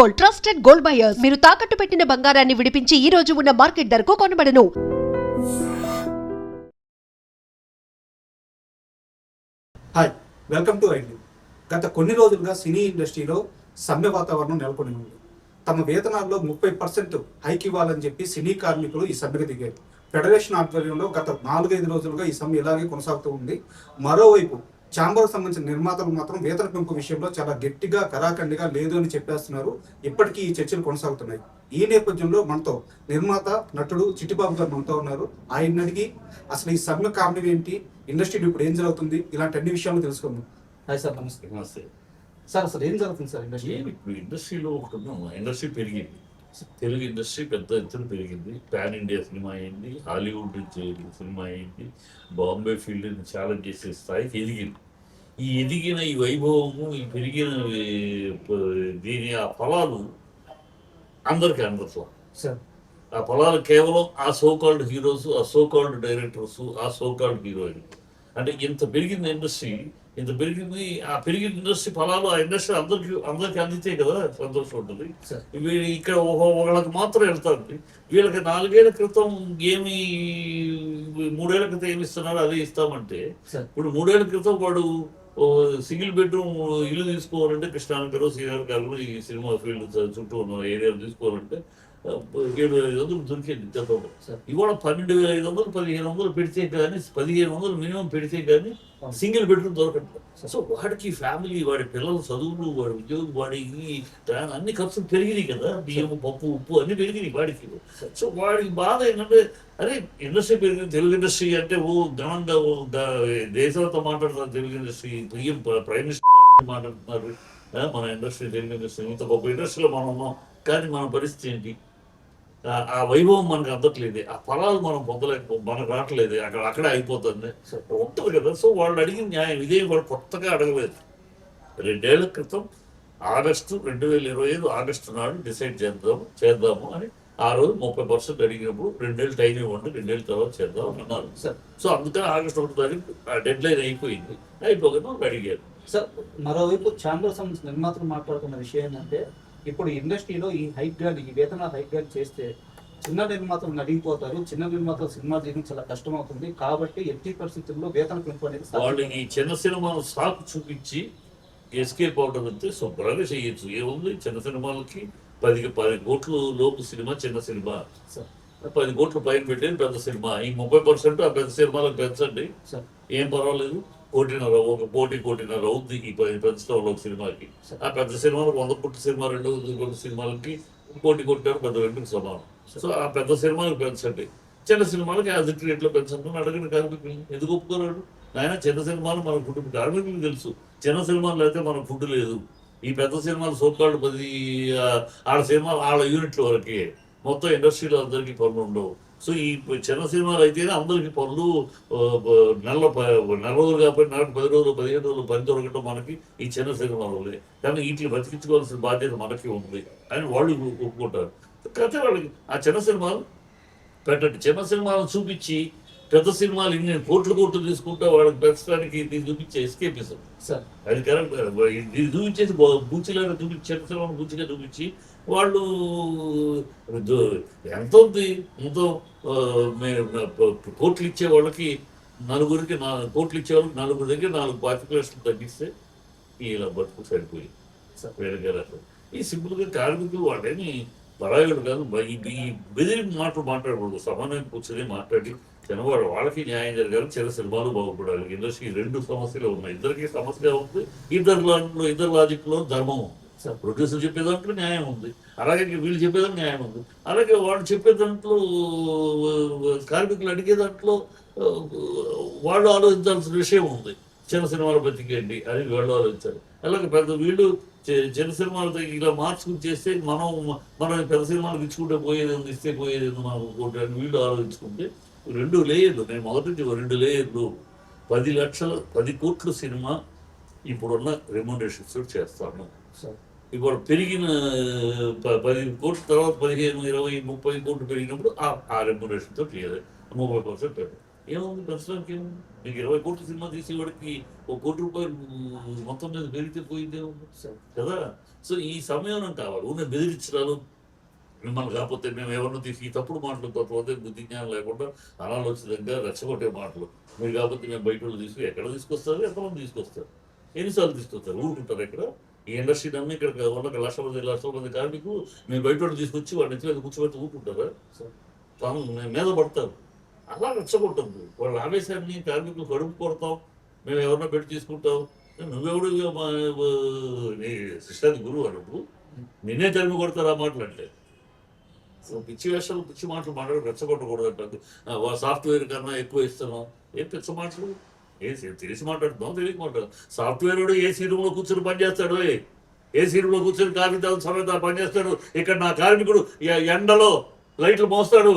Gold, trusted gold buyers. మీరు తాకట్టు పెట్టిన బంగారాన్ని విడిపించి ఈ రోజు ఉన్న మార్కెట్ ధరకు కొనబడను. హాయ్, వెల్కమ్ టు ఐడ్యూ. గత కొన్ని రోజులుగా సినీ ఇండస్ట్రీలో సమ్మె వాతావరణం నెలకొని ఉంది. తమ వేతనాల్లో 30% హైక్ ఇవ్వాలని చెప్పి సినీ కార్మికులు ఈ సమ్మెకు దిగారు. ఫెడరేషన్ ఆధ్వర్యంలో గత 4-5 రోజులుగా ఈ సమ్మె ఇలాగే కొనసాగుతూ ఉంది. మరోవైపు ఛాంబర్కు సంబంధించిన నిర్మాతలు మాత్రం వేతన పెంపు విషయంలో చాలా గట్టిగా కరాఖండిగా లేదు అని చెప్పేస్తున్నారు. ఇప్పటికీ ఈ చర్చలు కొనసాగుతున్నాయి. ఈ నేపథ్యంలో మనతో నిర్మాత నటుడు చిట్టిబాబు గారు మనతో ఉన్నారు. ఆయన అడిగి అసలు ఈ సమ్మె కారణం ఏంటి, ఇండస్ట్రీలో ఇప్పుడు ఏం జరుగుతుంది, ఇలాంటి అన్ని విషయాలు తెలుసుకుందాం. హాయ్ సార్, నమస్తే. నమస్తే సార్, అసలు ఏం జరుగుతుంది సార్ ఇండస్ట్రీ? ఇప్పుడు ఇండస్ట్రీలో ఇండస్ట్రీ పెరిగింది. తెలుగు ఇండస్ట్రీ పెద్ద ఎత్తున పెరిగింది. పాన్ ఇండియా సినిమా అయింది, హాలీవుడ్ సినిమా అయింది, బాంబే ఫీల్డ్ ఛాలెంజ్ చేసే స్థాయికి ఎదిగింది. ఈ ఎదిగిన ఈ వైభవము, ఈ పెరిగిన దీని ఆ ఫలాలు అందరికీ అందట్లా. సార్, ఆ ఫలాలు కేవలం ఆ సోకాల్డ్ హీరోస్, ఆ సోకాల్డ్ డైరెక్టర్స్, ఆ సోకాల్డ్ హీరోయిన్. అంటే ఇంత పెరిగింది ఇండస్ట్రీ, ఇంత పెరిగింది. ఆ పెరిగిన ఇండస్ట్రీ ఫలాలు ఆ ఇండస్ట్రీ అందరికి అందితే కదా సంతోషం ఉంటుంది. ఇక్కడ ఒకళ్ళకి మాత్రం వెళ్తారు. వీళ్ళకి 4 ఏళ్ల క్రితం ఏమి, 3 ఏళ్ల క్రితం ఏమి ఇస్తున్నారో అదే ఇస్తామంటే, ఇప్పుడు 3 ఏళ్ల క్రితం వాడు సింగిల్ బెడ్రూమ్ ఇల్లు తీసుకోవాలంటే కృష్ణానగర్, శ్రీనగర్ ఈ సినిమా ఫీల్డ్ చుట్టూ ఉన్న ఏరియాలు తీసుకోవాలంటే 7,500 దొరికేది గతంలో. ఇవాళ 12,500, 1,500 పెడితే కానీ, 1,500 మినిమం పెడితే కానీ సింగిల్ బెడ్రూమ్ దొరకట్లేదు. సో వాడికి ఫ్యామిలీ, వాడి పిల్లల చదువులు, వాడి ఉద్యోగం, వాడి అన్ని ఖర్చులు పెరిగినాయి కదా. బియ్యం, పప్పు, ఉప్పు అన్ని పెరిగినాయి వాడికి. సో వాడికి బాధ ఏంటంటే, అరే ఇండస్ట్రీ పెరిగింది, తెలుగు ఇండస్ట్రీ అంటే ఘనంగా దేశంతో మాట్లాడుతున్నారు. తెలుగు ఇండస్ట్రీ ప్రైమ్ మినిస్టర్ మాట్లాడుతున్నారు, మన ఇండస్ట్రీ తెలుగు ఇండస్ట్రీ ఇంత గొప్ప ఇండస్ట్రీలో మనం ఉన్నాం. కానీ మన పరిస్థితి ఏంటి? ఆ వైభవం మనకు అందట్లేదు, ఆ ఫలాలు మనం మనకు రావట్లేదు, అక్కడే అయిపోతుంది ఉంటుంది కదా. సో వాళ్ళు అడిగిన న్యాయం ఇదే. వాళ్ళు కొత్తగా అడగలేదు. 2 ఏళ్ల క్రితం ఆగస్టు 2025 ఆగస్టు నాడు డిసైడ్ చేద్దాము అని ఆ రోజు 30% అడిగినప్పుడు 2 ఏళ్ళు టైం ఇవ్వండి, 2 ఏళ్ళ తర్వాత చేద్దాం అన్నారు. సో అందుకని ఆగస్టు 1 తారీఖు ఆ డెడ్ లైన్ అయిపోయింది. అయిపోగానే వాళ్ళు అడిగారు. సార్, మరోవైపు ఛాంబర్ సంబంధించిన నిర్మాతలు మాట్లాడుతున్న విషయం ఏంటంటే, ఇప్పుడు ఇండస్ట్రీలో ఈ హైక్ గాని, ఈ వేతనాలు హైక్ గాని చేస్తే చిన్న నిర్మాతలు నడిగిపోతారు. చిన్న నిర్మాతలు సినిమా చేయడం చాలా కష్టం అవుతుంది. కాబట్టి ఎట్టి పరిస్థితుల్లో వేతన పెంపు అనేది వాళ్ళు ఈ చిన్న సినిమాలు స్టాక్ చూపించి ఎస్కేప్ అవడం అంటే శుభ్రంగా చేయొచ్చు. ఏముంది, చిన్న సినిమాలకి 10 కోట్ల లోపు సినిమా చిన్న సినిమా, 10 కోట్ల పైన పెట్టేది పెద్ద సినిమా. ఈ 30% ఆ పెద్ద సినిమాలకు పెంచండి, ఏం పర్వాలేదు. 1.5 అవుతుంది ఈ పెంచడం ఒక సినిమాకి. ఆ పెద్ద సినిమాలకు 100 కోట్ల సినిమా, 200 కోట్ల సినిమాలకి 1 కోటి పెద్ద 2కి సమానం. సో ఆ పెద్ద సినిమాలకు పెంచండి, చిన్న సినిమాలకి యాజ్ ఇట్ రేట్లో పెంచండి అని అడగండి కార్మికులు. ఎందుకు ఒప్పుకోరాడు? ఆయన చిన్న సినిమాలు మన కుటుంబ కార్మికులకు తెలుసు. చిన్న సినిమాలు అయితే మనకు ఫుడ్ లేదు. ఈ పెద్ద సినిమాలు సోకాళ్ళు 10 ఆడ సినిమాలు ఆడ యూనిట్ల వరకే, మొత్తం ఇండస్ట్రీలో అందరికీ పనులు ఉండవు. సో ఈ చిన్న సినిమాలు అయితేనే అందరికీ పనులు, నెల రోజులు కాబట్టి 10 రోజులు 15 రోజులు పని దొరకటం మనకి ఈ చిన్న సినిమాలు. కానీ వీటిని బతికించుకోవాల్సిన బాధ్యత మనకి ఉంది అని వాళ్ళు ఒప్పుకుంటారు. కాకపోతే వాళ్ళకి ఆ చిన్న సినిమాలు పెట్టండి. చిన్న సినిమాలను చూపించి పెద్ద సినిమాలు ఇన్ని కోట్లు తీసుకుంటే వాళ్ళకి పెంచడానికి దీన్ని చూపించే ఎస్కేపిజం సార్, అది కరెక్ట్. ఇది చూపించేసి బూచిలాగా చూపించి, చిన్న సినిమాను బూచిగా చూపించి వాళ్ళు ఎంత ఉంది, ఎంతో కోట్లు ఇచ్చే వాళ్ళకి నలుగురికి 4 కోట్లు ఇచ్చే వాళ్ళకి నలుగురు దగ్గర 4 లక్షలు తగ్గిస్తే ఇలా బతుకు సరిపోయింది సార్. వేరే ఈ సింపుల్గా కార్మికులు వాళ్ళని పరాయుడు కాదు. ఈ బెదిరి మాటలు మాట్లాడకూడదు. సమానంగా కూర్చొని మాట్లాడి చిన్నవాడు వాళ్ళకి న్యాయం జరగాలి, చిన్న సినిమాలు బాగుపడాలి. ఇండస్ట్రీ 2 సమస్యలు ఉన్నాయి. ఇద్దరికి సమస్య ఉంది. ఇద్దరు లాజిక్లో ధర్మం ఉంది. ప్రొడ్యూసర్ చెప్పే దాంట్లో న్యాయం ఉంది, అలాగే వీళ్ళు చెప్పేదాంట్లో న్యాయం ఉంది. అలాగే వాళ్ళు చెప్పే దాంట్లో, కార్మికులు అడిగే దాంట్లో వాళ్ళు ఆలోచించాల్సిన విషయం ఉంది. చిన్న సినిమాలు బతికేయండి అని వీళ్ళు ఆలోచించారు. అలాగే వీళ్ళు చిన్న సినిమాలతో ఇలా మార్చుకుని చేస్తే మనం పెద్ద సినిమాలకు ఇచ్చుకుంటే పోయేది, ఇస్తే పోయేది మనకు అని వీళ్ళు ఆలోచించుకుంటే 2 లేయర్లు. నేను మొదటి నుంచి 2 లేయర్లు 10 కోట్ల సినిమా ఇప్పుడున్న రెమ్యునరేషన్స్ చేస్తాను. ఇప్పుడు పెరిగిన 10 కోట్ల తర్వాత 15, 20, 30 కోట్లు పెరిగినప్పుడు ఆ రెమ్యునరేషన్తో క్లియర్ 30% ఏముంది ప్రస్తుతానికి ఏముంది? మీకు 20 కోట్ల సినిమా తీసేవాడికి ఒక కోటి రూపాయలు మొత్తం మీద పెరిగితే పోయిందేముంది కదా. సో ఈ సమయం కావాలి. ఊరిని బెదిరించడాలు, మిమ్మల్ని కాకపోతే మేము ఎవరినో తీసి ఈ తప్పుడు మాటలు తప్పపోతే బుద్ధి జ్ఞానం లేకుండా అనాలోచితంగా రెచ్చగొట్టే మాటలు, మీరు కాకపోతే మేము బయట వాళ్ళు ఎక్కడ తీసుకొస్తారు, ఎంతమంది తీసుకొస్తారు, ఎన్నిసార్లు తీసుకొస్తారు, ఊరుకుంటారు ఎక్కడ? ఈ ఇండస్ట్రీ నమ్మి ఇక్కడ ఉన్న లక్షల మంది కార్మికులు మీరు బయట వాళ్ళు తీసుకొచ్చి వాడి నెత్తి మీద కూర్చోబెట్టి ఊరుకుంటారా? తాను మీద పడతారు. అలా రెచ్చగొట్టద్దు. వాళ్ళ ఆవేశాన్ని కార్మికులు కడుపు కొడతాం, మేము ఎవరినో పెట్టి తీసుకుంటాం. నువ్వెవడు నీ శిష్టానికి గురువు అన్నప్పుడు నిన్నే తరిమి కొడతారు ఆ మాటలు అంటే. పిచ్చి వేషాలు పిచ్చి మాటలు మాట్లాడి రెచ్చగొట్టకూడదు అంటారు. సాఫ్ట్వేర్ కన్నా ఎక్కువ ఇస్తున్నాం, ఏం పిచ్చ మాటలు, తెలిసి మాట్లాడుతున్నాం తెలియక మాట్లాడు. సాఫ్ట్వేర్ ఏసీ రూమ్లో కూర్చొని పనిచేస్తాడు, ఏసీ రూమ్లో కూర్చొని కాగితాల సమేత పనిచేస్తాడు. ఇక్కడ నా కార్మికుడు ఎండలో లైట్లు మోస్తాడు,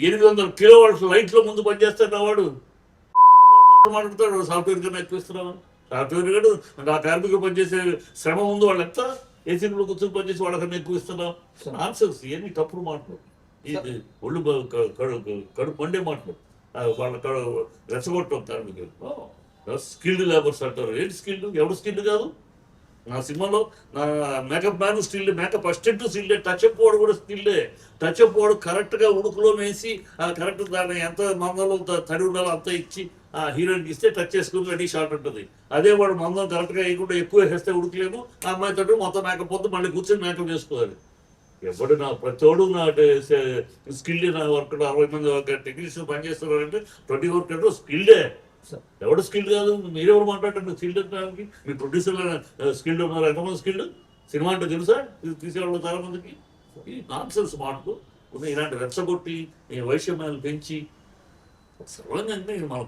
800 కిలోవాట్స్ లైట్లో ముందు పనిచేస్తాడు నా వాడు, మాట్లాడతాడు. సాఫ్ట్వేర్ కన్నా ఎక్కువ ఇస్తున్నాను, సాఫ్ట్వేర్ కాదు నా కార్మికులు పనిచేసే శ్రమ ముందు వాళ్ళు ఎంత ఏసీలో కూర్చొని పనిచేసి వాళ్ళకన్నా ఎక్కువ ఇస్తున్నాం. ఆన్సర్స్ ఇవన్నీ తప్పుడు మాటలు, ఒళ్ళు కడుపు మండే మాటలు, వాళ్ళ రెచ్చగొట్టం కార్మికులు. స్కిల్డ్ లేబర్స్ అంటారు. ఏంటి స్కిల్డ్? ఎవడు స్కిల్డ్ కాదు? నా సినిమాలో నా మేకప్ మ్యాన్ స్టిల్డే, మేకప్ అసిస్టెంట్ స్టిల్డే, టచ్ అప్ వాడు కూడా స్టిల్డే. టచ్ అప్ వాడు కరెక్ట్గా ఉడుకులో వేసి కరెక్ట్ దాన్ని ఎంత మందంలో తడి ఉండాలో అంత ఇచ్చి ఆ హీరోయిన్కి ఇస్తే టచ్ చేసుకుని రెడీ షాట్ ఉంటుంది. అదే వాడు మందం కరెక్ట్గా వేయకుండా ఎక్కువ వేస్తే ఉడకలేము, ఆ అమ్మాయి తోటి మొత్తం మేకప్ పోతే మళ్ళీ కూర్చొని మేకప్ చేసుకోవాలి. ఎవడు నా ప్రతివాడు నా స్కిల్డ్, నా వర్క్ 60 మంది టెక్నీషియన్ పనిచేస్తున్నారంటే 20 వర్క్ అంటే స్కిల్డే. ఎవడు స్కిల్డ్ కాదు? మీరెవరు మాట్లాడండి స్కిల్డ్ అంటే? మీ ప్రొడ్యూసర్లు స్కిల్డ్ ఉన్నారు, ఎంతమంది స్కిల్డ్? సినిమా అంటే తెలుసా తీసేవాళ్ళు చాలా మందికి? ఈ నాన్ సెన్స్ మాటలు ఇలాంటి రెచ్చగొట్టి ఈ వైషమ్యాలు పెంచి సరళంగా అంటే మన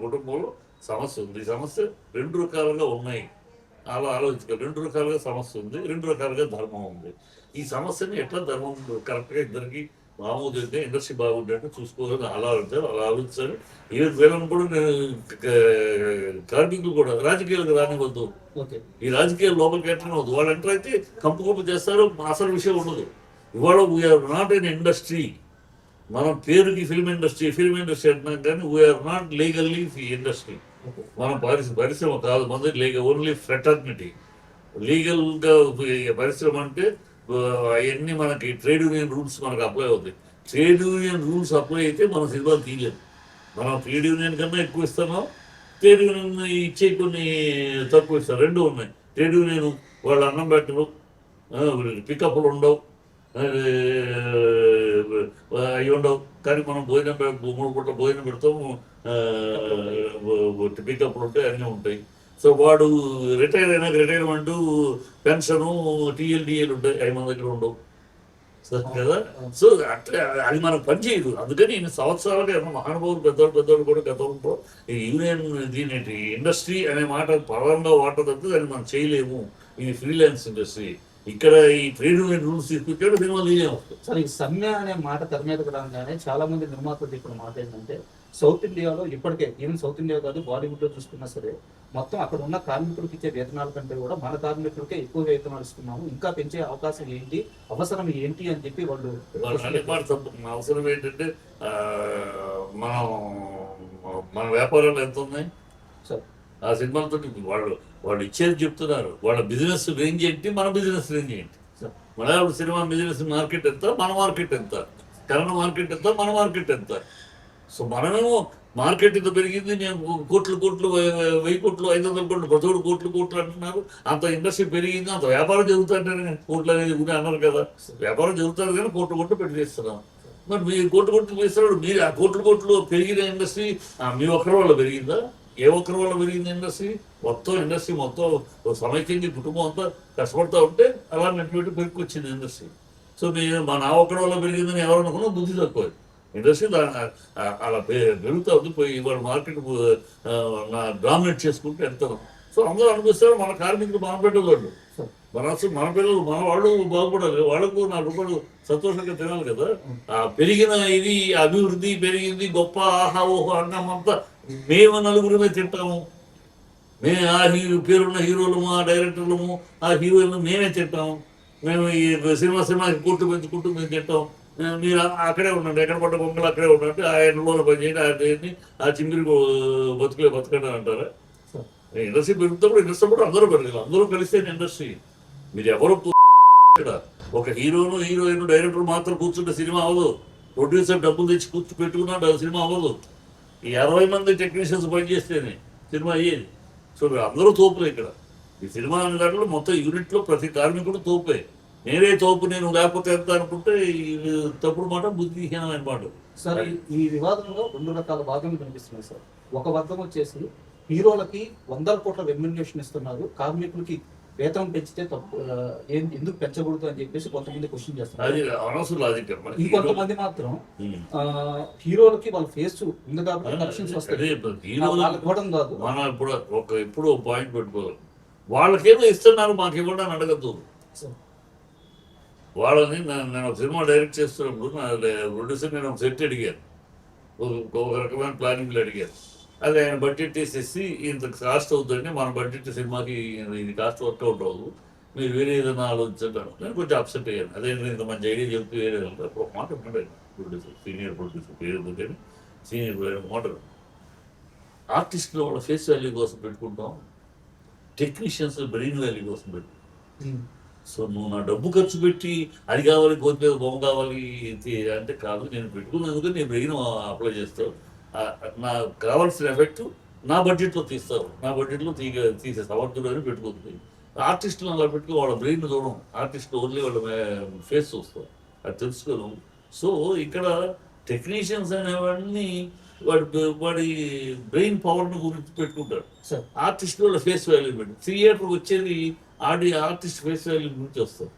కుటుంబంలో సమస్య ఉంది. ఈ సమస్య 2 రకాలుగా ఉన్నాయి. అలా ఆలోచించాలి. 2 రకాలుగా సమస్య ఉంది, 2 రకాలుగా ధర్మం ఉంది. ఈ సమస్యని ఎట్లా ధర్మం కరెక్ట్గా ఇద్దరికి మామూలుగా ఇండస్ట్రీ బాగుండేట్టు చూసుకోవాలని అలా ఆలోచించాలి. ఈవెన్ వీళ్ళని కూడా నేను కార్మికులు కూడా రాజకీయాలకు రానివద్దు, ఈ రాజకీయాలు లోపలికి ఎంటర్ అవ్వద్దు. వాళ్ళు ఎంటర్ అయితే కంపు చేస్తారు, అసలు విషయం ఉండదు. ఇవాళ వీఆర్ నాట్ ఎన్ ఇండస్ట్రీ. మనం పేరుకి ఫిల్మ్ ఇండస్ట్రీ అంటున్నాం కానీ వీఆర్ నాట్ లీగల్లీ ఇండస్ట్రీ. మనం పరిశ్రమ కాదు, మనది ఓన్లీ ఫ్రెటర్నిటీ. లీగల్గా పరిశ్రమ అంటే అవన్నీ మనకి ట్రేడ్ యూనియన్ రూల్స్ మనకు అప్లై అవుతాయి. ట్రేడ్ యూనియన్ రూల్స్ అప్లై అయితే మన సినిమాలు తీయలేదు. మనం ట్రేడ్ యూనియన్ కన్నా ఎక్కువ ఇస్తున్నాం, ట్రేడ్ యూనియన్ ఇచ్చే కొన్ని తక్కువ ఇస్తారు. 2 ఉన్నాయి. ట్రేడ్ యూనియన్ వాళ్ళు అన్నం పెట్టరు, పికప్లు ఉండవు, అవి ఉండవు. కానీ మనం 3 పూట్ల భోజనం పెడతాము, పికప్లు ఉంటాయి, అన్నీ ఉంటాయి. సో వాడు రిటైర్ అయినాక రిటైర్మెంటు, పెన్షను, టీఎల్ ఉంటాయి, అవి మన దగ్గర ఉండవు కదా. సో అట్లా అది మనకు పనిచేయదు. అందుకని ఇన్ని సంవత్సరాలుగా మహానుభావులు పెద్దవాళ్ళు కూడా గతంలో ఈ యూనియన్ దీని ఇండస్ట్రీ అనే మాట పరంగా వాడదంటే దాన్ని మనం చేయలేము. ఇది ఫ్రీలాన్స్ ఇండస్ట్రీ. ఇక్కడ ఈ ట్రేడ్ యూనియన్ రూల్స్ తీసుకొచ్చాడు సినిమా తీయలేము. సరే, ఈ సమ్మె అనే మాట తెర మీదకి రాగానే చాలా మంది నిర్మాతలు చెప్పిన మాట ఏంటంటే సౌత్ ఇండియాలో ఇప్పటికే, ఈవెన్ సౌత్ ఇండియా కాదు బాలీవుడ్లో చూసుకున్నా సరే, మొత్తం అక్కడ ఉన్న కార్మికులకు ఇచ్చే వేతనాల కంటే కూడా మన కార్మికులకే ఎక్కువ వేతనాలు ఇస్తున్నాము, ఇంకా పెంచే అవకాశం ఏంటి, అవసరం ఏంటి అని చెప్పి వాళ్ళు అవసరం ఏంటంటే మన వ్యాపారాలు ఎంత ఉన్నాయి ఆ సినిమాలతో వాళ్ళు ఇచ్చేది చెప్తున్నారు. వాళ్ళ బిజినెస్ రేంజ్ ఏంటి, మన బిజినెస్ రేంజ్ ఏంటి? మలయాళం సినిమా బిజినెస్ మార్కెట్ ఎంత, మన మార్కెట్ ఎంత? కన్నడ మార్కెట్ ఎంత, మన మార్కెట్ ఎంత? సో మనమేమో మార్కెట్ ఇంత పెరిగింది, నేను కోట్లు 1000 కోట్లు 500 కోట్లు 10 కోట్లు అంటున్నారు. అంత ఇండస్ట్రీ పెరిగింది, అంత వ్యాపారం జరుగుతుంటే కోట్లు అనేది అన్నారు కదా. వ్యాపారం జరుగుతుంది కానీ కోట్లు పెట్టి చేస్తున్నాం. మరి మీరు కోట్లు వేస్తున్నాడు. మీరు ఆ కోట్లు పెరిగిన ఇండస్ట్రీ మీ ఒక్కరి వల్ల పెరిగిందా? ఏ ఒక్కరి వల్ల పెరిగింది ఇండస్ట్రీ? ఇండస్ట్రీ మొత్తం సమైక్యంగా కుటుంబం అంతా కష్టపడుతూ ఉంటే అలా నెట్టు పెరిగికొచ్చింది ఇండస్ట్రీ. సో మీరు నా ఒక్కడి వల్ల పెరిగిందని ఎవరు అనుకున్నా బుద్ధి తక్కువ. ఇండస్ట్రీ అలా పెరుగుతూ ఉంది. పోయి ఇవాళ మార్కెట్ డామినేట్ చేసుకుంటూ వెళ్తారు. సో అందరూ అనిపిస్తారు మన కార్మికులు మన బిడ్డలు, మన పిల్లలు మన వాళ్ళు బాగుపడాలి, వాళ్ళకు 4 రూపాయలు సంతోషంగా తినాలి కదా. పెరిగిన ఇది అభివృద్ధి పెరిగింది, గొప్ప ఆహా ఓహో అన్నమంతా మేము 4 తింటాము. మేము ఆ పేరున్న హీరోలము, ఆ డైరెక్టర్లము, ఆ హీరోయిన్లు మేమే తింటాము. మేము ఈ సినిమాకి కోట్లు పెంచుకుంటూ మేము తింటాం. మీరు అక్కడే ఉండండి, ఎక్కడ పడ్డ బొమ్మలు అక్కడే ఉండండి, ఆ ఎండలో పని చేయండి, ఆ చేయండి, ఆ చింగిరి బతుకులే బతకండి అంటారా? ఇండస్ట్రీ పెరుగుతున్నప్పుడు ఇండస్ట్రీ అందరూ పెరగాలి, అందరూ కలిస్తే ఇండస్ట్రీ. మీరు ఎవరు ఇక్కడ ఒక హీరోను హీరోయిన్ డైరెక్టర్ మాత్రం కూర్చుంటే సినిమా అవ్వదు, ప్రొడ్యూసర్ డబ్బులు తెచ్చి పెట్టుకున్నాడు సినిమా అవ్వదు. ఈ 60 మంది టెక్నీషియన్స్ పనిచేస్తేనే సినిమా అయ్యేది. సో అందరూ తోపులే ఇక్కడ. ఈ సినిమా అనే దాంట్లో మొత్తం యూనిట్లో ప్రతి కార్మికుడు తోపే. నేనే తోపు, నేను లేకపోతే ఎంత అనుకుంటే ఇది తప్పుడు మాట, బుద్ధిహీనమైన మాట. సార్ ఈ వివాదంలో 2 రకాల వాదనలు కనిపిస్తున్నాయి సార్. ఒక వర్గం వచ్చేసి హీరోలకి 100 కోట్ల రెమ్యునరేషన్ ఇస్తున్నారు, కార్మికులకి వేతనం పెంచితే తప్పు, ఎందుకు పెంచకూడదు అని చెప్పేసి కొంతమంది క్వశ్చన్ చేస్తున్నారు. అది అనవసరం లాజిక్. ఇంకొంతమంది మాత్రం హీరోలకి వాళ్ళ ఫేస్ ఉంది కాబట్టి కలెక్షన్స్ వస్తాయి, వాళ్ళకి ఇవ్వడం కాదు. మనం ఇప్పుడు పాయింట్ పెట్టుకోవాలి, వాళ్ళకేదో ఇస్తున్నారు మాకు ఇవ్వడం అని అడగద్దు. వాళ్ళని నేను ఒక సినిమా డైరెక్ట్ చేస్తున్నప్పుడు నా ప్రొడ్యూసర్ నేను ఒక సెట్ అడిగాను, ఒక రకమైన ప్లానింగ్లు అడిగాను. అది ఆయన బడ్జెట్ వేసేసి ఇంత కాస్ట్ అవుతుందంటే మన బడ్జెట్ సినిమాకి ఇది కాస్ట్ వర్కౌట్ అవ్వదు, మీరు వేరే ఏదైనా ఆలోచించంటాను. నేను కొంచెం అప్సెట్ అయ్యాను. అదే ఇంత మంచి ఐడియా చెప్తే వేరే ఒక మాట ఉంటాడు ప్రొడ్యూసర్, సీనియర్ ప్రొడ్యూసర్ పేరు కానీ సీనియర్ మాట, ఆర్టిస్టులు వాళ్ళ ఫేస్ వాల్యూ కోసం పెట్టుకుంటాం, టెక్నీషియన్స్ బ్రెయిన్ వాల్యూ కోసం పెట్టుకుంటాం. సో నువ్వు నా డబ్బు ఖర్చు పెట్టి అది కావాలి, కోతి బొమ్మ కావాలి అంటే కాదు, నేను పెట్టుకున్నందుకు నేను బ్రెయిన్ అప్లై చేస్తావు, నాకు కావాల్సిన ఎఫెక్ట్ నా బడ్జెట్లో తీస్తావు, నా బడ్జెట్లో తీసే సమర్థుడు అని పెట్టుకుంటుంది. ఆర్టిస్టులు అలా పెట్టుకో, వాళ్ళ బ్రెయిన్ చూడడం, ఆర్టిస్టులు ఓన్లీ వాళ్ళ ఫేస్ చూస్తాం, అది తెలుసుకోను. సో ఇక్కడ టెక్నీషియన్స్ అనేవాడిని వాడి బ్రెయిన్ పవర్ని గురించి పెట్టుకుంటాడు, ఆర్టిస్ట్ వాళ్ళ ఫేస్ వాల్యూ పెట్టి థియేటర్కి వచ్చేది ఆర్టిస్ట్ ఫేస్ వాల్యూ గురించి వస్తాం.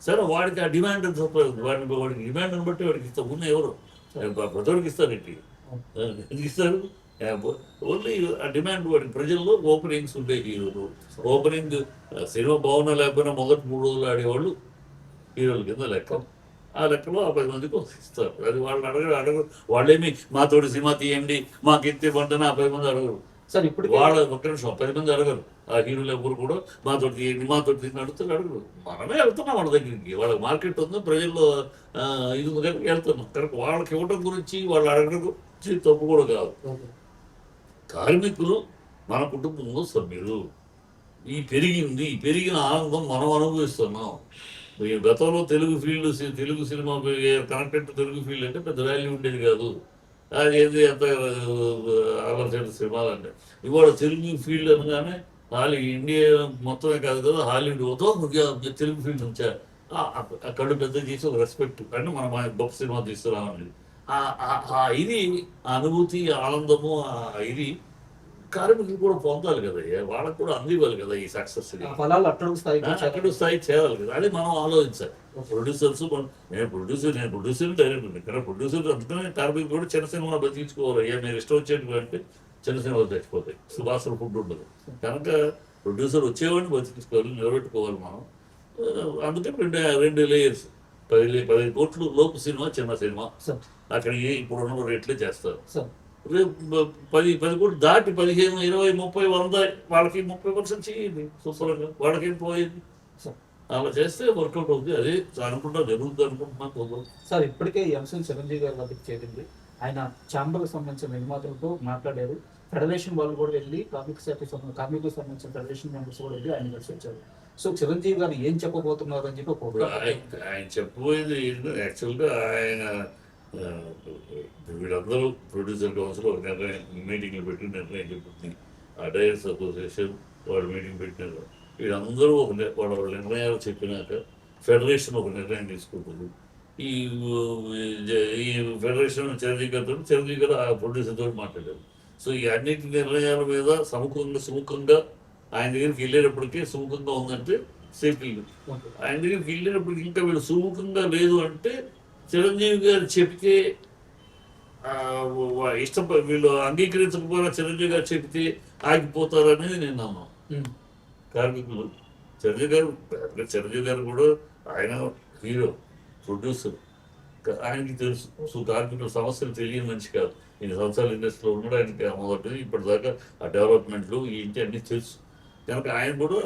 సరే వాడికి ఆ డిమాండ్ వాడికి డిమాండ్ని బట్టి వాడికి ఇస్తా ఉన్న ఎవరు ప్రజలకు ఇస్తారు, ఏంటి ఎందుకు ఇస్తారు? ఓన్లీ ఆ డిమాండ్ వాడికి ప్రజల్లో ఓపెనింగ్స్ ఉంటాయి. హీరోలు ఓపెనింగ్ సినిమా బాగున్నా లేకపోయినా మొదటి 3 రోజులు ఆడేవాళ్ళు హీరోల కింద లెక్క. ఆ లెక్కలో ఆ 10 మందికి ఇస్తారు. అది వాళ్ళని అడగరు. వాళ్ళేమి మాతోటి సినిమా తీయండి మాకు ఎత్తే పంటని ఆ 10 మంది అడగరు. సార్ ఇప్పుడు వాళ్ళ ఒక్క నిమిషం 10 మంది అడగరు. ఆ హీరోలు ఎవరు కూడా మాతోటి తీయండి మాతోటి తీయండి అడగరు. మనమే వెళ్తున్నాం వాళ్ళ దగ్గరికి, వాళ్ళకి మార్కెట్ ఉంది, ప్రజల్లో ఇది ఉంది కనుక వెళ్తున్నాం. కనుక వాళ్ళకి ఇవ్వడం గురించి వాళ్ళు అడగడం గురించి తప్పు కూడా కాదు. కార్మికులు మన కుటుంబంలో సభ్యులు. ఈ పెరిగిన ఆనందం మనం అనుభవిస్తున్నాం. గతంలో Telugu cinema connected Telugu field అంటే పెద్ద వాల్యూ ఉండేది కాదు. అది ఏది ఎంత ఆలోచన సినిమాలు అంటే ఇవాళ తెలుగు ఫీల్డ్ అనగానే ఇండియా మొత్తమే కాదు కదా, హాలీవుడ్ తెలుగు ఫీల్డ్ నుంచి అక్కడ పెద్ద చేసి ఒక రెస్పెక్ట్ అంటే మనం గొప్ప సినిమా తీస్తున్నామని ఇది అనుభూతి, ఆనందము, ఇది కార్మికులు కూడా పొందాలి కదా, వాళ్ళకు కూడా అందివ్వాలి కదా ఈ సక్సెస్. అక్కడ స్థాయి చేయాలి కదా, అది మనం ఆలోచించాలి. ప్రొడ్యూసర్స్ నేను ప్రొడ్యూసర్ డైరెక్టర్ ఇక్కడ ప్రొడ్యూసర్ అందుకనే కార్మికులు కూడా చిన్న సినిమా బతికించుకోవాలి. మీరు ఇష్టం వచ్చేటివి అంటే చిన్న సినిమాలు చచ్చిపోతాయి, సువాసన ఫుడ్ ఉండదు. కనుక ప్రొడ్యూసర్ వచ్చేవాడిని బతికించుకోవాలి, నిలబెట్టుకోవాలి మనం. అందుకే 2 లేయర్స్ 10 కోట్లు లోపు సినిమా, చిన్న సినిమా అక్కడ ఇప్పుడు ఉన్న రేట్లే చేస్తారు. 10 కోట్లు దాటి 15, 20, 30, 100 వాళ్ళకి 30% చేయండి శుభ్రంగా, వాళ్ళకేం పోయింది. అలా చేస్తే వర్కౌట్ అవుతుంది. అదే అనుకుంటా జరుగుతుంది అనుకుంటున్నాను. సార్ ఇప్పటికే ఈ అంశం చిరంజీవి గారి వద్దకు చేరింది. ఆయన ఛాంబర్కి సంబంధించిన నిర్మాతలతో మాట్లాడారు. ఫెడరేషన్ వాళ్ళు కూడా వెళ్ళి కార్మికులకు సంబంధించిన ఫెడరేషన్ మెంబర్స్ కూడా వెళ్ళి ఆయన కలిసి వచ్చారు. సో చిరంజీవి గారు ఏం చెప్పబోతున్నారు అని చెప్పి ఆయన చెప్పబోయేది యాక్చువల్గా ఆయన వీళ్ళందరూ ప్రొడ్యూసర్ కౌన్సిల్ ఒక మీటింగ్లు పెట్టి నిర్ణయం చెప్తుంది. ఆ డైరెక్టర్స్ అసోసియేషన్ వాళ్ళు మీటింగ్ పెట్టినారు. వీళ్ళందరూ వాళ్ళ నిర్ణయాలు చెప్పినాక ఫెడరేషన్ ఒక నిర్ణయం తీసుకుంటుంది. ఈ ఫెడరేషన్ చిరంజీవి గారు ఆ ప్రొడ్యూసర్తో మాట్లాడారు. సో ఈ అన్నింటి నిర్ణయాల మీద సుముఖంగా ఆయన దగ్గరికి వెళ్ళేటప్పటికీ సుముఖంగా ఉందంటే సేఫ్టీలు, ఆయన దగ్గరికి వెళ్ళేటప్పటికి ఇంకా వీళ్ళు సుముఖంగా లేదు అంటే చిరంజీవి గారు చెప్తే వీళ్ళు అంగీకరించకపోయినా చిరంజీవి గారు చెప్తే ఆగిపోతారనేది నేను నమ్మను. కార్మికులు చిరంజీవి గారు కూడా ఆయన హీరో ప్రొడ్యూసర్, ఆయనకి తెలుసు కార్మికుల సమస్యలు తెలియని మనిషి కాదు. 2 సంవత్సరాల ఇండస్ట్రీలో ఉన్నాడు. ఆయనకి మొదటి ఇప్పటిదాకా ఆ డెవలప్మెంట్లు ఏంటి అన్నీ తెలుసు. కనుక ఆయన కూడా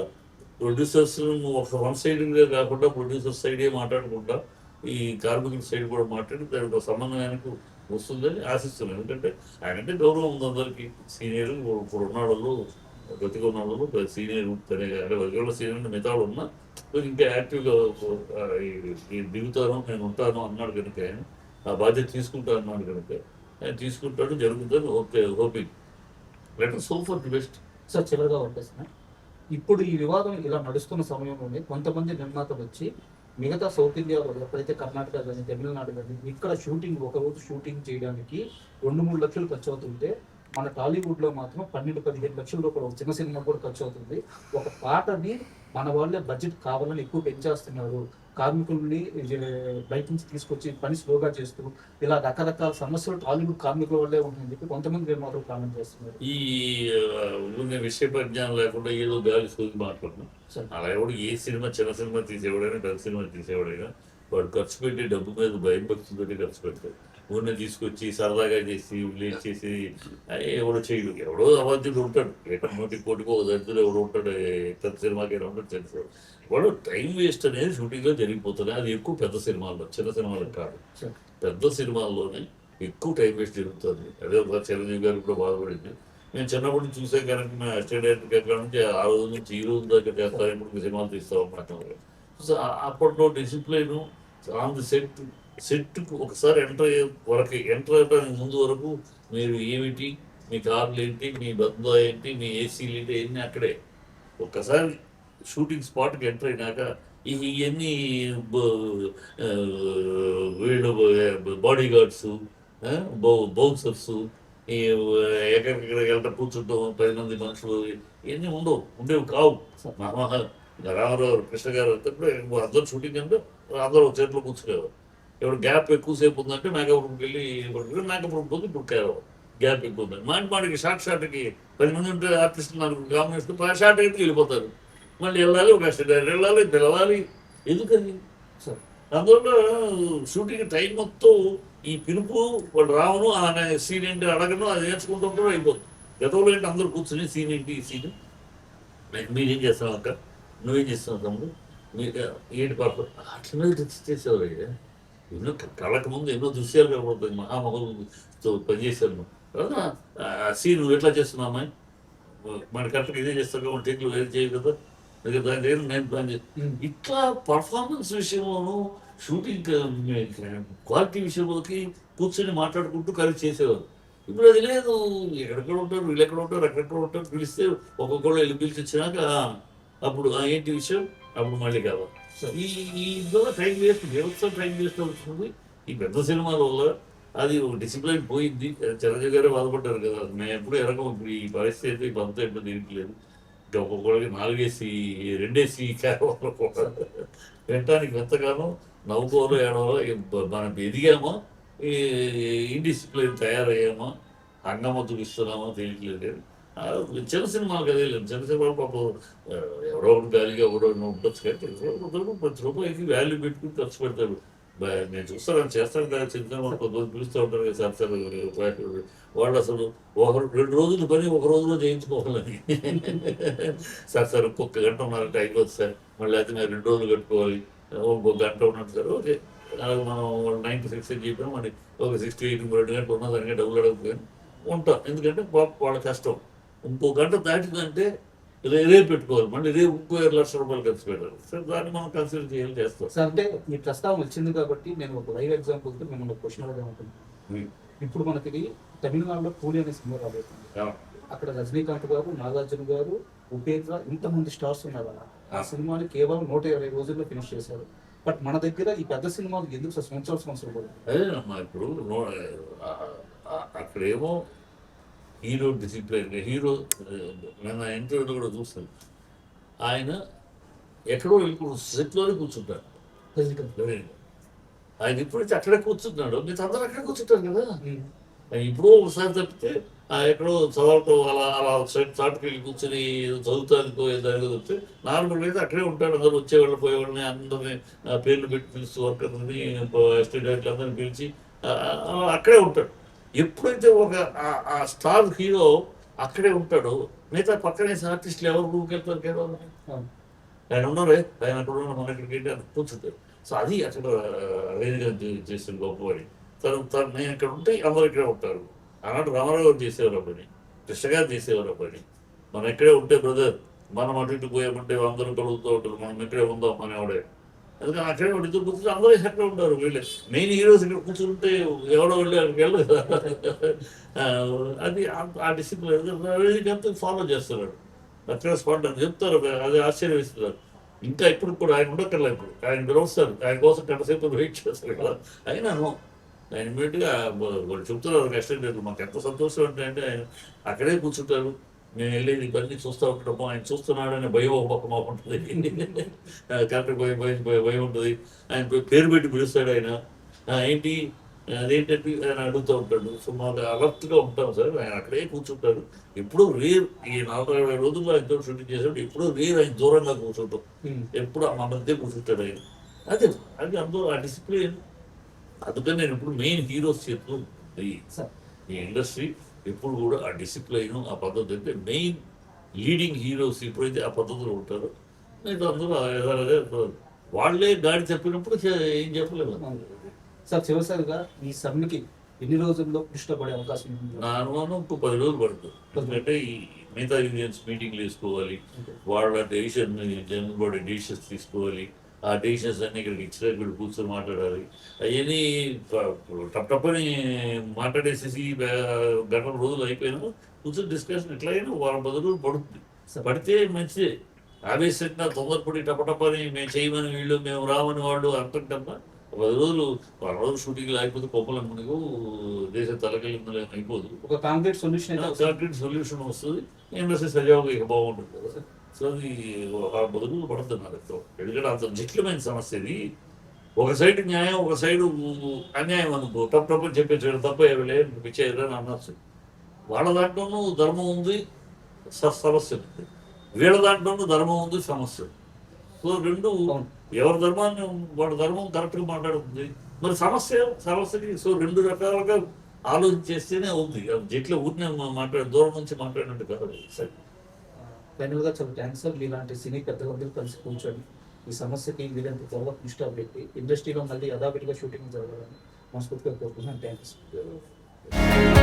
ప్రొడ్యూసర్స్ ఒక 1 సైడ్గా కాకుండా ప్రొడ్యూసర్ సైడే మాట్లాడకుండా ఈ కార్మికుల సైడ్ కూడా మాట్లాడి దానికి ఒక సమన్వయానికి వస్తుందని ఆశిస్తున్నాను. ఎందుకంటే ఆయనంటే గౌరవం ఉంది అందరికీ. సీనియర్ ఇప్పుడు ఉన్న వాళ్ళు, బతికి ఉన్న వాళ్ళు సీనియర్ సీనియర్ మిగతా వాళ్ళు ఉన్నా ఇంకా యాక్టివ్గా దిగుతాను, నేను ఉంటాను అన్నాడు కనుక ఆయన ఆ బాధ్యత తీసుకుంటాను అన్నాడు కనుక ఆయన తీసుకుంటాడు, జరుగుతుంది. Okay, hoping let us hope for the best. Sir చివరిగా ఉంటాయి. ఇప్పుడు ఈ వివాదం ఇలా నడుస్తున్న సమయంలోనే కొంతమంది నిర్మాతలు వచ్చి మిగతా సౌత్ ఇండియాలో ఎప్పుడైతే కర్ణాటక కానీ తమిళనాడు కానీ ఇక్కడ షూటింగ్ ఒకరోజు షూటింగ్ చేయడానికి 2-3 లక్షలు ఖర్చు అవుతుంటే మన టాలీవుడ్లో మాత్రం 12-15 లక్షల రూపాయలు ఒక చిన్న సినిమా కూడా ఖర్చు అవుతుంది. ఒక పాటని మన వాళ్ళే బడ్జెట్ కావాలని ఎక్కువ పెంచేస్తున్నారు. కార్మికుల్ని బయట నుంచి తీసుకొచ్చి పని స్లోగా చేస్తూ ఇలా రకరకాల సమస్యలు టాలీవుడ్ కార్మికుల వల్లే ఉన్నాయని చెప్పి కొంతమంది నిర్మాతలు కామెంట్ చేస్తున్నారు. ఈ విషయ పరిజ్ఞానం లేకుండా ఏదో గాలి సూది మాట్లాడుతున్నాం. అలా ఎవడు ఏ సినిమా చిన్న సినిమా తీసేవాడైనా పెద్ద సినిమా తీసేవాడైనా వాడు ఖర్చు పెట్టి డబ్బు మీద భయం భక్తులతో ఖర్చు పెడతాడు. ఊరిని తీసుకొచ్చి సరదాగా చేసి రిలీజ్ చేసి ఎవడో చేయడు. ఎవడో అవాధ్యుడు ఉంటాడు, 1 కోటికో ఒక దరిద్రుడు ఎవడో ఉంటాడు, పెద్ద సినిమాకైనా ఉంటాడు తెలుసు. వాడు టైం వేస్ట్ అనేది షూటింగ్లో జరిగిపోతుంది. అది ఎక్కువ పెద్ద సినిమాల్లో, చిన్న సినిమాలకు కాదు. పెద్ద సినిమాల్లోనే ఎక్కువ టైం వేస్ట్ జరుగుతుంది. అదే ఒక చిరంజీవి గారు కూడా బాధపడింది. నేను చిన్నప్పటి నుంచి చూసే కనుక మేము అసిస్టెంట్ డైరెక్టర్ నుంచి ఆ రోజు నుంచి ఈ రోజు దాకా చేస్తాను, ఇప్పుడు సినిమాలు తీస్తామన్నమాట. సో అప్పట్లో డిసిప్లైన్ ఆన్ ది సెట్కు ఒకసారి ఎంటర్ అవ్వడానికి ముందు వరకు మీరు ఏమిటి, మీ కార్లు ఏంటి, మీ బంధు ఏంటి, మీ ఏసీలు ఏంటి, ఇవన్నీ అక్కడే. ఒక్కసారి షూటింగ్ స్పాట్కి ఎంటర్ అయినాక ఇవన్నీ వీళ్ళు బాడీ గార్డ్స్, బౌన్సర్స్, ఈ ఎక్కడికెక్కడికి వెళ్ళటం, కూర్చుంటాం 10 మంది మనుషులు, ఇవన్నీ ఉండేవి కావు. రామారావు కృష్ణ గారు అందరూ షూటింగ్ అంటే అందరూ చేతిలో కూర్చునేవారు. ఇప్పుడు గ్యాప్ ఎక్కువసేపు ఉందంటే మేకప్ రూమ్కి వెళ్ళి మేకప్ రూమ్ పోతే ఇప్పుడు గ్యాప్ ఎక్కువ ఉంది. మాటికి షార్ట్కి 10 మంది ఉంటే ఆర్టిస్టులు 4 కాంబినేషన్ షార్ట్ అయితే వెళ్ళిపోతారు. మళ్ళీ వెళ్ళాలి, ఒక అసిస్టెంట్ వెళ్ళాలి, పిలవాలి. ఎందుకని అందువల్ల షూటింగ్ టైం మొత్తం ఈ పిలుపు వాడు రావను, అనే సీన్ ఏంటి అడగను, అది నేర్చుకుంటూ కూడా అయిపోతుంది. గతంలో ఏంటి అందరూ కూర్చొని సీన్ ఏంటి, ఈ సీన్ మీరేం చేస్తావు అక్క, నువ్వేం చేస్తున్నావు తమ్ముడు, మీరు ఏంటి పర్ఫెక్ట్ అట్లనే చేసేవారు. ఎన్నో కళ్ళకు ముందు ఎన్నో దృశ్యాలు కనబడుతుంది. మహామహులతో పనిచేశాను. ఆ సీన్ నువ్వు ఎట్లా చేస్తున్నావు అమ్మాయి, మన కరెక్ట్గా ఇదే చేస్తావు కాబట్టి టేక్లు వేరు చేయవు కదా, నేను ప్లాన్ చేస్తాను. ఇట్లా పర్ఫార్మెన్స్ విషయంలోనూ షూటింగ్ క్వాలిటీ విషయంలోకి కూర్చొని మాట్లాడుకుంటూ కలిసి చేసేవారు. ఇప్పుడు అది లేదు. ఎక్కడెక్కడ ఉంటారు, వీళ్ళు ఎక్కడ ఉంటారు, అక్కడెక్కడ ఉంటారు, పిలిస్తే ఒక్కొక్కళ్ళు వెళ్ళి పిలిచి వచ్చినాక అప్పుడు ఏంటి విషయం, అప్పుడు మళ్ళీ కావాలి. ఈ ద్వారా టైం వేస్ట్, వ్యవస్థ టైం వేస్ట్ అవుతుంది. ఈ పెద్ద సినిమాల వల్ల అది డిసిప్లైన్ పోయింది. చిరంజీవి గారే బాధపడ్డారు కదా, మేము ఎప్పుడు ఎరగం. ఇప్పుడు ఈ పరిస్థితి అంతా ఎప్పుడు తిరగలేదు. ఇంకా ఒక్కొక్కడికి 4 ఏసీ 2 ఏసీ క్యాబ్ కూడా వినటానికి ఎంతగానో నవ్వుకోవాలో ఏడవాలో మనం ఎదిగామో, ఇండిసిప్లైన్ తయారయ్యామో, హంగమ చూపిస్తున్నామో తెలియట్లేదు. చిన్న సినిమాలు కదా, చిన్న సినిమాలు పాపం ఎవరో ఒకటి గాలిగా ఎవరో ఉండొచ్చు కానీ ప్రతి రూపాయికి వాల్యూ పెట్టుకుని ఖర్చు పెడతాడు. నేను చూస్తాను, చేస్తాను కదా, చిన్న సినిమాలు కొంతమంది పిలుస్తూ ఉంటారు కదా సార్ వాళ్ళు అసలు 2 రోజుల పని ఒక రోజులో చేయించుకోవాలని. సార్ ఒక్కొక్క గంట ఉన్నారంటే టైం వస్తుంది సార్, మళ్ళీ అయితే మేము 2 రోజులు కట్టుకోవాలి, ఒక గంట ఉన్నట్టు సార్. ఓకే, అలాగే మనం 96 అని చెప్పాము, మరి ఒక 68 2 గంటలు ఉన్నా దానికి డబ్బులు అడగకపోయాను ఉంటాం. ఎందుకంటే వాళ్ళ కష్టం. ఇంకో గంట దాటిందంటే రేపు పెట్టుకోవాలి, మళ్ళీ రేపు ఇంకో 2 లక్షల రూపాయలు ఖర్చు పెట్టాలి సార్. దాన్ని మనం కన్సిడర్ చేయాలి, చేస్తాం సార్. అంటే ఈ ప్రస్తావన వచ్చింది కాబట్టి నేను ఒక లైవ్ ఎగ్జాంపుల్తో మిమ్మల్ని క్వశ్చన్ అడగా ఉంటుంది. ఇప్పుడు మనకి తమిళనాడులో కూలి అనే సినిమా రాబోతుంది. అక్కడ రజనీకాంత్ గారు, నాగార్జున గారు, ఉపేంద్ర, ఇంతమంది స్టార్స్ ఉన్నారు. ఆ సినిమాని కేవలం 120 రోజుల్లో ఫినిష్ చేశారు. బట్ మన దగ్గర ఈ పెద్ద సినిమాలు ఎందుకు సంవత్సరం పడుతుంది? అదేనమ్మా, ఇప్పుడు అక్కడేమో హీరో డిసిప్లైన్, హీరో నేను ఇంటర్వ్యూలో కూడా చూస్తాను, ఆయన ఎక్కడో ఇప్పుడు సెట్లోనే కూర్చుంటాడు. ఆయన ఇప్పుడైతే అక్కడే కూర్చుంటున్నాడు, మీరు అందరూ అక్కడే కూర్చుంటారు కదా. ఇప్పుడు ఒకసారి తప్పితే ఎక్కడో చదవటం అలా చాటుకి వెళ్ళి కూర్చొని చదువుతానికో దానికో తప్పితే నార్మల్గా అయితే అక్కడే ఉంటాడు. అందరూ వచ్చేవాళ్ళు పోయేవాళ్ళని అందరినీ పేర్లు పెట్టి పిలుస్తూ వర్కర్ని, ఎస్టేట్ అందరిని పిలిచి అక్కడే ఉంటాడు. ఎప్పుడైతే ఆ స్టార్ హీరో అక్కడే ఉంటాడో మిగతా పక్కనే ఆర్టిస్టులు ఎవరు రూమ్కి వెళ్తారు కేవలం. ఆయన ఉన్నారే, ఆయన అక్కడ ఉన్న మన ఇక్కడికి వెళ్ళి అని కూర్చుంటారు. సో అది అక్కడ అరేంజ్ చేసిన గొప్పవాడి. తను నేను ఇక్కడ ఉంటే అందరూ ఇక్కడే ఉంటారు. ఆనాడు రామారావు గారు చేసేవారు ఆ పని, కృష్ణ గారు చేసేవారు ఆ పని. మనం ఇక్కడే ఉంటే బ్రదర్, మనం అటు ఇటు పోయామంటే అందరూ కలుగుతూ ఉంటారు, మనం ఇక్కడే ఉందాం అనేవాడే. అందుకని అక్కడే వాడు ఇద్దరు కూర్చుంటే అందరూ అక్కడే ఉంటారు. వీళ్ళే మెయిన్ హీరోస్ ఇక్కడ కూర్చుంటే ఎవడో వెళ్ళి అక్కడికి వెళ్ళదు కదా. అది ఆ డిసిప్లిన్ అంతా ఫాలో చేస్తున్నాడు. అక్కడ స్పాట్ అని చెప్తారు, అది ఆశ్చర్యం వేస్తున్నారు. ఇంకా ఇప్పుడు కూడా ఆయన ఉండక్కర్లే, ఇప్పుడు ఆయన పిలుస్తారు, ఆయన కోసం గంటసేపు వెయిట్ చేస్తారు కదా. అయినాను ఆయన ఇమీడియట్గా వాళ్ళు చెప్తున్నారు రెస్టారెంట్, మాకు ఎంత సంతోషం అంటే ఆయన అక్కడే కూర్చుంటారు, మేము వెళ్ళేది ఇవన్నీ చూస్తూ ఉంటాము, ఆయన చూస్తున్నాడనే భయం ఒక పక్క మాకు ఉంటుంది. కరెక్ట్ భయం ఉంటుంది. ఆయన పేరు పెట్టి పిలుస్తాడు ఆయన, ఏంటి అదేంటంటే ఆయన అడుగుతూ ఉంటాడు. సో మాకు అలర్ట్గా ఉంటాం సార్, ఆయన అక్కడే కూర్చుంటాడు. ఎప్పుడూ రేర్, ఈ 40 రోజుల్లో ఆయనతో షూటింగ్ చేసాడు, ఎప్పుడూ రేర్ ఆయన దూరంగా కూర్చుంటాం, ఎప్పుడు మా మధ్య కూర్చుంటాడు ఆయన. అదే అది అందరూ ఆ డిసిప్లిన్. అందుకని నేను ఇప్పుడు మెయిన్ హీరోస్ చేతులు ఈ ఇండస్ట్రీ ఎప్పుడు కూడా ఆ డిసిప్లైన్, ఆ పద్ధతి అంటే మెయిన్ లీడింగ్ హీరోస్ ఎప్పుడైతే ఆ పద్ధతిలో ఉంటారో మిగతా అందరూ అదే వాళ్ళే గాడి చెప్పినప్పుడు ఏం చెప్పలేదు. సార్ చివరిసారిగా ఈ సమ్మెకి ఎన్ని రోజుల్లో ఇష్టపడే అవకాశం ఉంది? నా అనుమానం ఇంకో 10 రోజులు పడుతుంది. ఎందుకంటే ఈ మిగతా యూనియన్స్ మీటింగ్లు వేసుకోవాలి, వాళ్ళ డెసిషన్ జనరల్ బాడీ డెసిషన్స్ తీసుకోవాలి. ఆ డెసిషన్స్ అన్నీ ఇక్కడికి ఇచ్చిన ఇక్కడ కూర్చొని మాట్లాడాలి. అవన్నీ టప్పని మాట్లాడేసేసి గంటల రోజులు అయిపోయినా కూర్చొని డిస్కషన్ ఎట్లయినా 10 రోజులు పడుతుంది. పడితే మంచిదే. ఆవేశంగా తొందరపడి టపటపని మేము చేయమని వీళ్ళు, మేము రామని వాళ్ళు అంటుంటమ్మా 10 రోజులు 10 రోజులు షూటింగ్ లేకపోతే కొప్పలం మునిగు దేశం తలకెళ్ళిందని అయిపోదు. ఒక కాంక్రీట్ సొల్యూషన్ కాంక్రీట్ సొల్యూషన్ వస్తుంది, ఇండస్ట్రీ సజావుగా ఇక బాగుంటుంది కదా. సో అది ఒక 10 రోజులు పడుతున్నారు. ఎందుకంటే అంత జటిలమైన సమస్య ఇది. ఒక సైడ్ న్యాయం, ఒక సైడు అన్యాయం అనుకో, తప్పు చెప్పేసాడు, తప్ప ఏమిలే పిచ్చేదని అనొచ్చు. వాళ్ళ దాంట్లోనూ ధర్మం ఉంది, సమస్య ఉంది. వీళ్ళ దాంట్లోనూ ధర్మం ఉంది, సమస్య ఉంది. సో రెండు ఎవరి ధర్మాన్ని వాళ్ళ ధర్మం కరెక్ట్గా మాట్లాడుతుంది. మరి సమస్యకి సో రెండు రకాలుగా ఆలోచించేస్తేనే ఉంది. జట్లో ఊరినే దూరం నుంచి మాట్లాడినట్టు కాదు. సరే, ఫైనల్గా చాలా థ్యాంక్స్ సార్. మీలాంటి సినీ పెద్దలందరూ కలిసి కూర్చొని ఈ సమస్యకి వీరంత త్వరగా దృష్టి పెట్టి ఇండస్ట్రీలో మళ్ళీ యథావిధిగా షూటింగ్ జరగాలని మనస్ఫూర్తిగా కోరుకుంటున్నాను. Thank you sir.